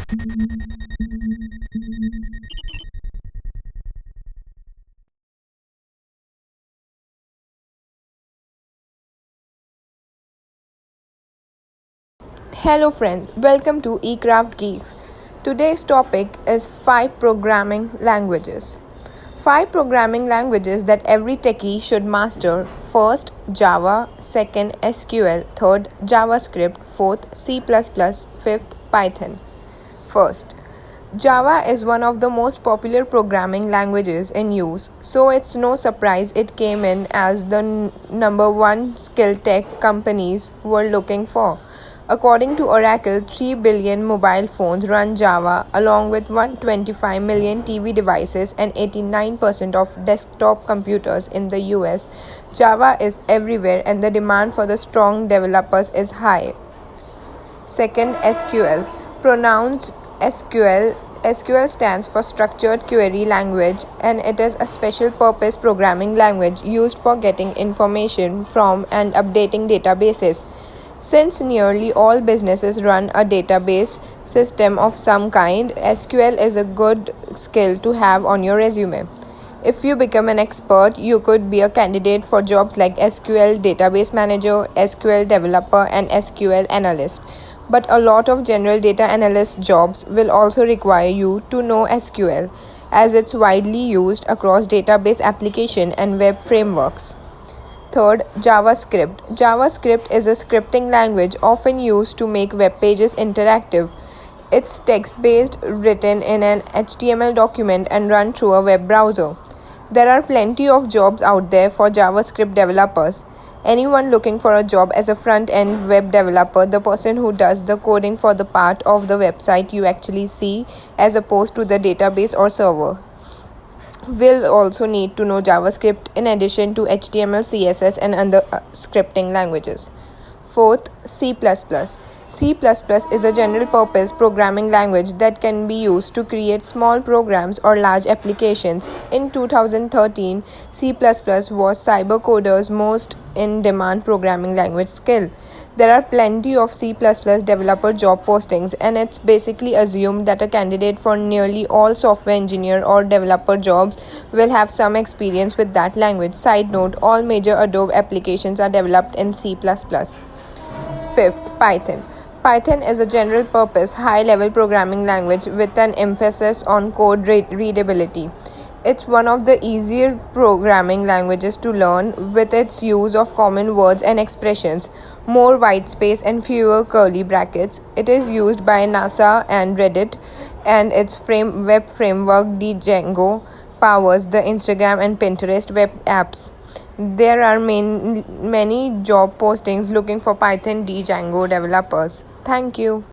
Hello friends, welcome to eCraft Geeks. Today's topic is 5 programming languages. 5 programming languages that every techie should master. First, Java, second, SQL, third, JavaScript, fourth, C++, fifth, Python. First, Java is one of the most popular programming languages in use, so it's no surprise it came in as the number one skill tech companies were looking for. According to Oracle, 3 billion mobile phones run Java, along with 125 million TV devices and 89% of desktop computers in the US. Java is everywhere and the demand for the strong developers is high. Second, SQL. Pronounced SQL. SQL stands for Structured Query Language, and it is a special purpose programming language used for getting information from and updating databases. Since nearly all businesses run a database system of some kind, SQL is a good skill to have on your resume. If you become an expert, you could be a candidate for jobs like SQL Database Manager, SQL Developer, and SQL Analyst. But a lot of general data analyst jobs will also require you to know SQL, as it's widely used across database application and web frameworks. Third, JavaScript. JavaScript is a scripting language often used to make web pages interactive. It's text-based, written in an HTML document and run through a web browser. There are plenty of jobs out there for JavaScript developers. Anyone looking for a job as a front-end web developer, the person who does the coding for the part of the website you actually see as opposed to the database or server, will also need to know JavaScript in addition to HTML, CSS, and other scripting languages. Fourth, C++. C++ is a general-purpose programming language that can be used to create small programs or large applications. In 2013, C++ was CyberCoders' most in-demand programming language skill. There are plenty of C++ developer job postings, and it's basically assumed that a candidate for nearly all software engineer or developer jobs will have some experience with that language. Side note, all major Adobe applications are developed in C++. Fifth, Python. Python is a general-purpose, high-level programming language with an emphasis on code readability. It's one of the easier programming languages to learn with its use of common words and expressions, more white space and fewer curly brackets. It is used by NASA and Reddit, and its web framework Django powers the Instagram and Pinterest web apps. There are many job postings looking for Python Django developers. Thank you.